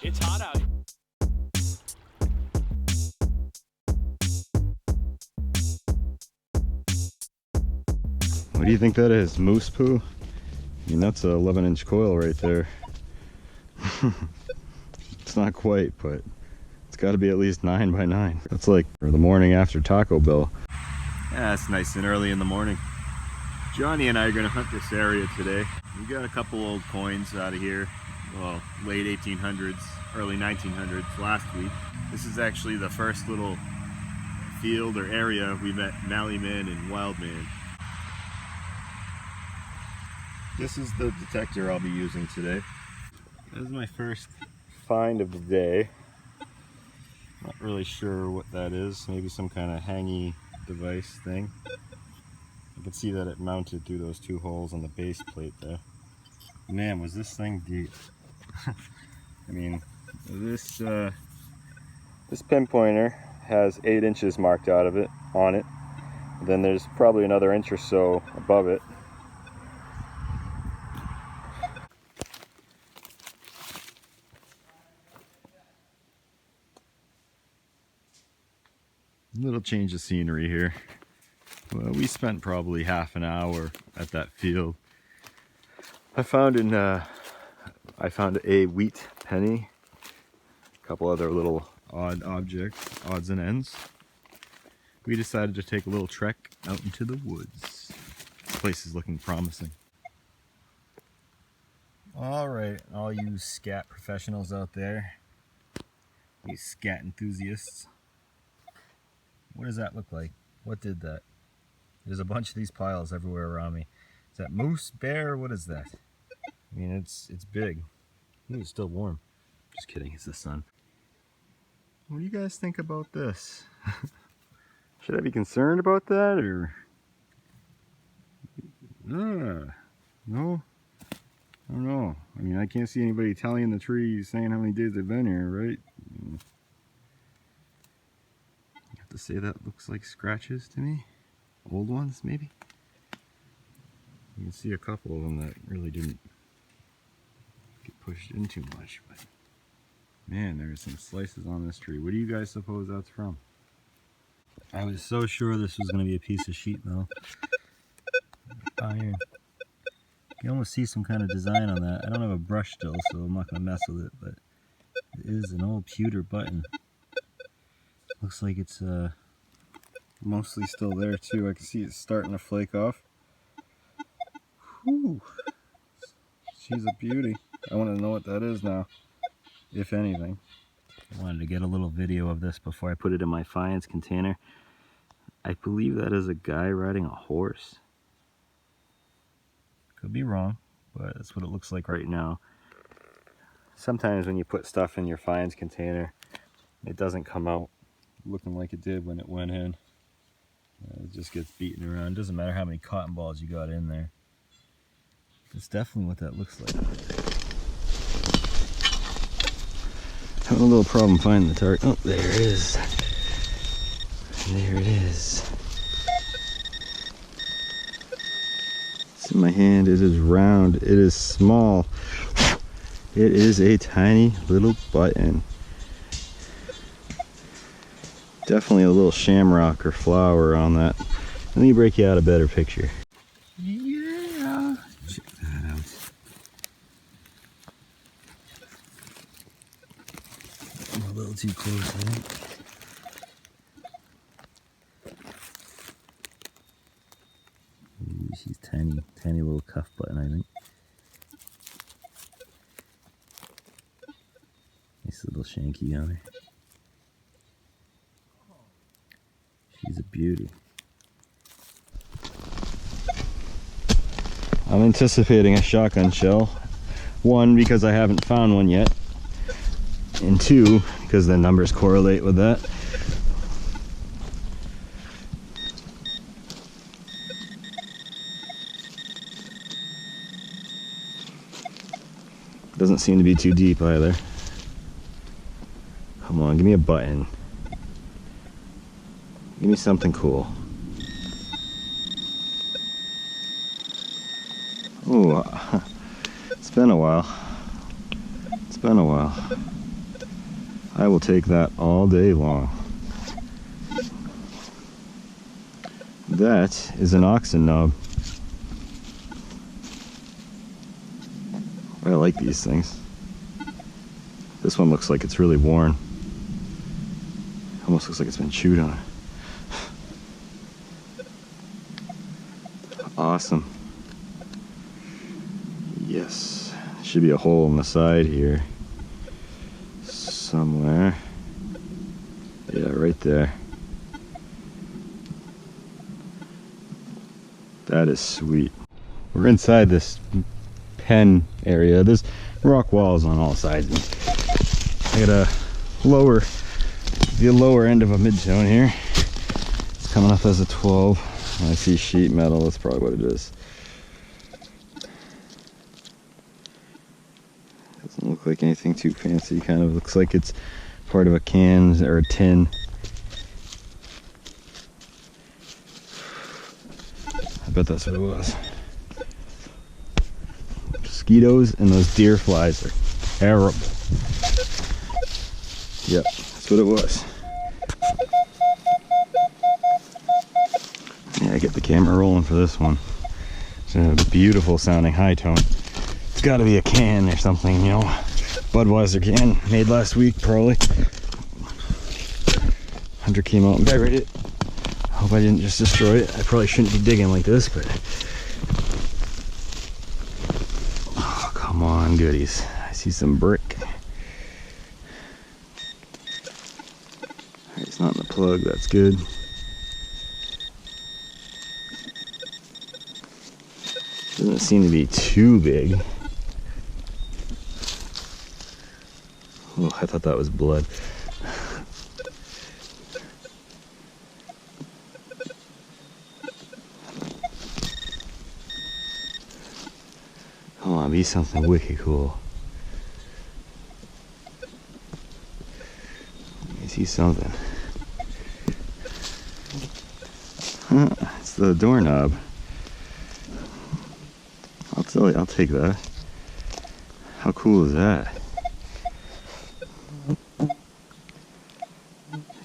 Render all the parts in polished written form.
It's hot out. What do you think that is? Moose poo? I mean, that's a 11-inch coil right there. It's not quite, but it's got to be at least 9 by 9. That's like for the morning after Taco Bell. Yeah, it's nice and early in the morning. Johnny and I are going to hunt this area today. We got a couple old coins out of here. Well, late 1800s, early 1900s last week. This is actually the first little field or area we met Mallyman and Wildman. This is the detector I'll be using today. This is my first find of the day. Not really sure what that is. Maybe some kind of hangy device thing. You can see that it mounted through those 2 holes on the base plate there. Man, was this thing deep. I mean, this pinpointer has 8 inches marked out of it, on it. Then there's probably another inch or so above it. Little change of scenery here. Well, we spent probably half an hour at that field. I found a wheat penny, a couple other little odd objects, odds and ends. We decided to take a little trek out into the woods. This place is looking promising. All right, all you scat professionals out there, you scat enthusiasts. What does that look like? What did that? There's a bunch of these piles everywhere around me. Is that moose, bear? What is that? I mean, it's big. Ooh, it's still warm. Just kidding, it's the sun. What do you guys think about this? Should I be concerned about that, or? No? I don't know. I mean, I can't see anybody tallying the trees saying how many days they've been here, right? You have to say that looks like scratches to me. Old ones, maybe? You can see a couple of them that really didn't get pushed in too much, but man, there's some slices on this tree. What do you guys suppose that's from? I was so sure this was going to be a piece of sheet metal. Iron. You can almost see some kind of design on that. I don't have a brush still, so I'm not going to mess with it, but it is an old pewter button. Looks like it's mostly still there too. I can see it starting to flake off. Whew. She's a beauty. I want to know what that is now, if anything. I wanted to get a little video of this before I put it in my fines container. I believe that is a guy riding a horse. Could be wrong, but that's what it looks like right now. Sometimes when you put stuff in your fines container, it doesn't come out looking like it did when it went in. It just gets beaten around. It doesn't matter how many cotton balls you got in there. It's definitely what that looks like. Having a little problem finding the target. Oh, there it is. There it is. It's in my hand. It is round. It is small. It is a tiny little button. Definitely a little shamrock or flower on that. Let me break you out a better picture. Yeah. Check that out. I'm a little too close, I think. Ooh, she's tiny, tiny little cuff button, I think. Nice little shanky on her. She's a beauty. I'm anticipating a shotgun shell. 1, because I haven't found one yet. And 2, because the numbers correlate with that. Doesn't seem to be too deep either. Come on, give me a button. Give me something cool. Ooh, it's been a while. It's been a while. I will take that all day long. That is an oxen knob. I like these things. This one looks like it's really worn. Almost looks like it's been chewed on. Awesome. Yes. Should be a hole in the side here. Somewhere. Yeah, right there. That is sweet. We're inside this pen area. There's rock walls on all sides. I got a the lower end of a mid-tone here. It's coming up as a 12. I see sheet metal, that's probably what it is. Doesn't look like anything too fancy, kind of looks like it's part of a can or a tin. I bet that's what it was. Mosquitoes and those deer flies are terrible. Yep, that's what it was. Yeah, get the camera rolling for this one. It's a beautiful sounding high tone. It's got to be a can or something, you know. Budweiser can, made last week probably. Hunter came out and buried it. I hope I didn't just destroy it. I probably shouldn't be digging like this, but... Oh, come on, goodies. I see some brick. It's not in the plug, that's good. Doesn't seem to be too big. Oh, I thought that was blood. Come on, be something wicked cool. I see something. Huh, it's the doorknob. I'll tell you, I'll take that. How cool is that?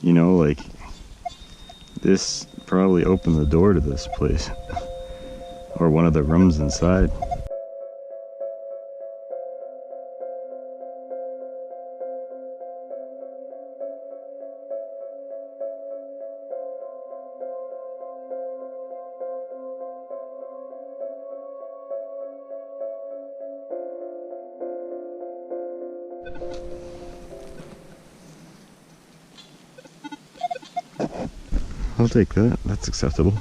You know, like, this probably opened the door to this place. Or one of the rooms inside. I'll take that, that's acceptable.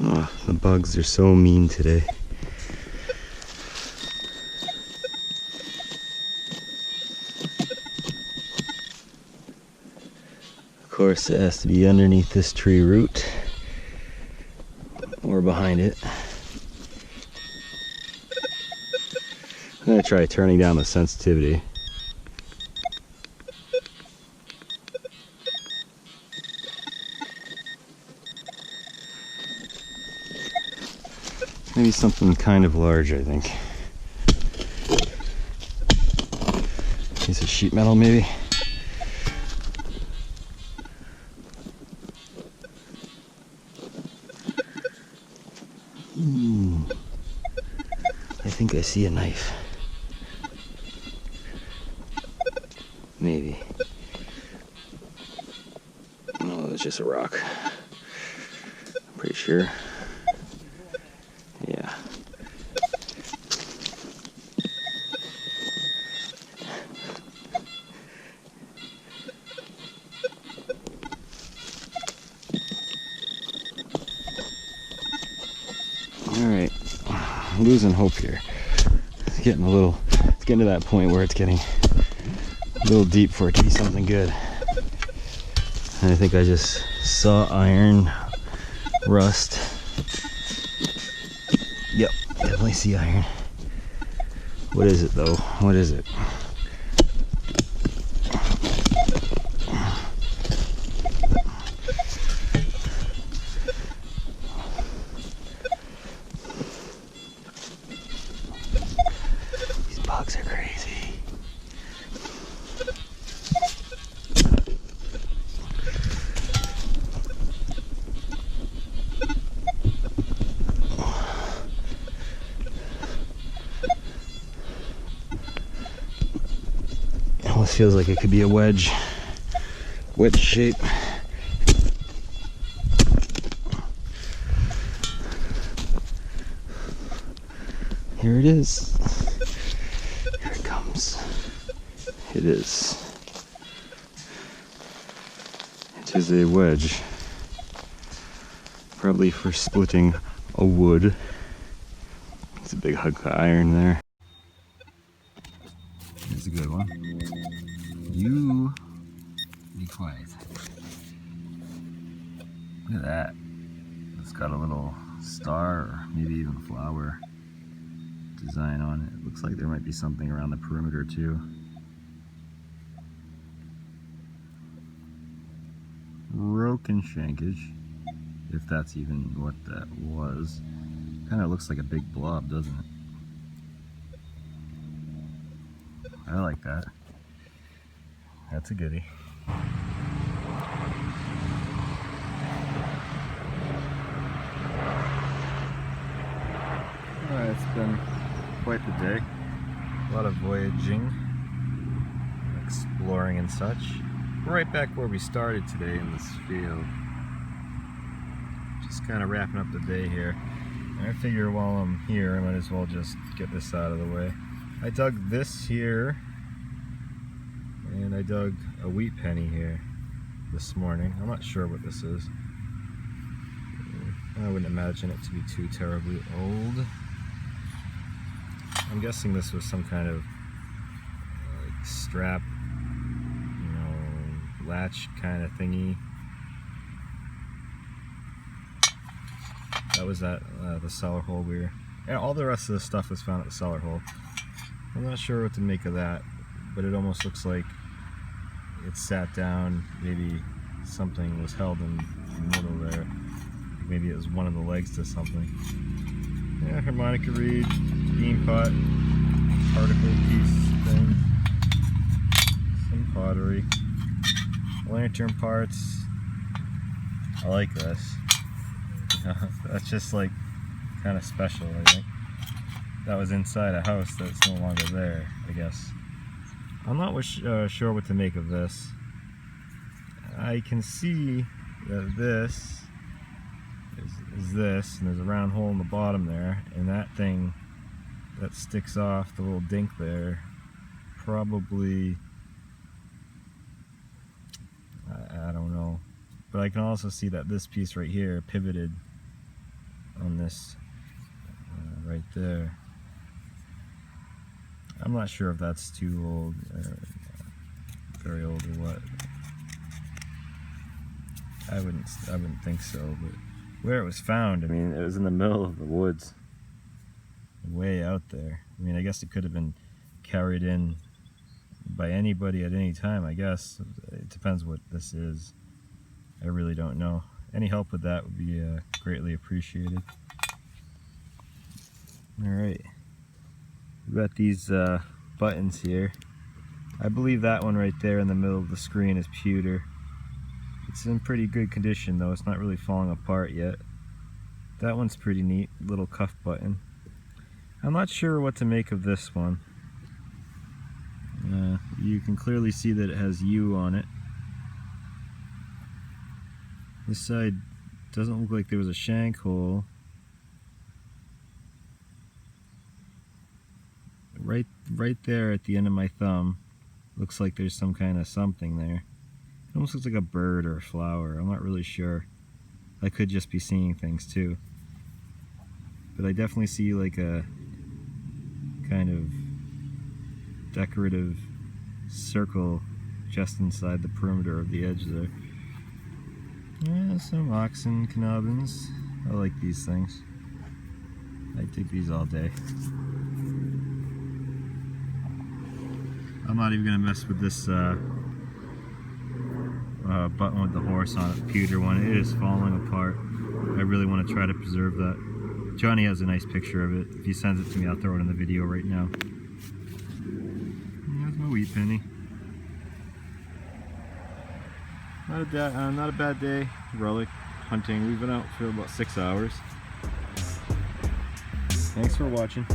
Oh, the bugs are so mean today. Of course, it has to be underneath this tree root or behind it. I'm gonna try turning down the sensitivity. Maybe something kind of large, I think. Piece of sheet metal, maybe. I think I see a knife. Maybe. No, it's just a rock. I'm pretty sure. Yeah. Alright, I'm losing hope here. It's getting to that point where it's getting a little deep for it to be something good. And I think I just saw iron, rust. Yep, definitely see iron. What is it though? What is it? These bugs are crazy. It almost feels like it could be a wedge shape. Here it is. Here it comes. It is. It is a wedge. Probably for splitting a wood. It's a big hunk of iron there. Here's a good one. You be quiet. Look at that. It's got a little star or maybe even flower design on it. It looks like there might be something around the perimeter too. Broken shankage, if that's even what that was. Kind of looks like a big blob, doesn't it? I like that. That's a goodie. Alright, it's been quite the day. A lot of voyaging, exploring and such. We're right back where we started today in this field. Just kind of wrapping up the day here. And I figure while I'm here, I might as well just get this out of the way. I dug this here, and I dug a wheat penny here this morning. I'm not sure what this is. I wouldn't imagine it to be too terribly old. I'm guessing this was some kind of like strap, you know, latch kind of thingy. That was the cellar hole yeah, all the rest of the stuff was found at the cellar hole. I'm not sure what to make of that, but it almost looks like it sat down, maybe something was held in the middle there. Maybe it was one of the legs to something. Yeah, harmonica reed, bean pot, particle piece thing, some pottery, lantern parts. I like this. That's just like kind of special, I think. That was inside a house that's no longer there, I guess. I'm not sure what to make of this. I can see that this is this, and there's a round hole in the bottom there, and that thing that sticks off, the little dink there, probably, I don't know. But I can also see that this piece right here pivoted on this right there. I'm not sure if that's too old, very old or what. I wouldn't think so, but where it was found, I mean, it was in the middle of the woods, way out there. I mean, I guess it could have been carried in by anybody at any time, I guess. It depends what this is. I really don't know. Any help with that would be greatly appreciated. Alright, we've got these buttons here. I believe that one right there in the middle of the screen is pewter. It's in pretty good condition though, it's not really falling apart yet. That one's pretty neat, little cuff button. I'm not sure what to make of this one. You can clearly see that it has U on it. This side doesn't look like there was a shank hole. Right there at the end of my thumb, looks like there's some kind of something there. It almost looks like a bird or a flower. I'm not really sure. I could just be seeing things too. but I definitely see like a kind of decorative circle just inside the perimeter of the edge there. Yeah, some oxen knobbins. I like these things. I take these all day. I'm not even gonna mess with this button with the horse on it, pewter one. It is falling apart. I really want to try to preserve that. Johnny has a nice picture of it. If he sends it to me, I'll throw it in the video right now. And there's my wheat penny. Not a bad day. Relic hunting. We've been out for about 6 hours. Thanks for watching.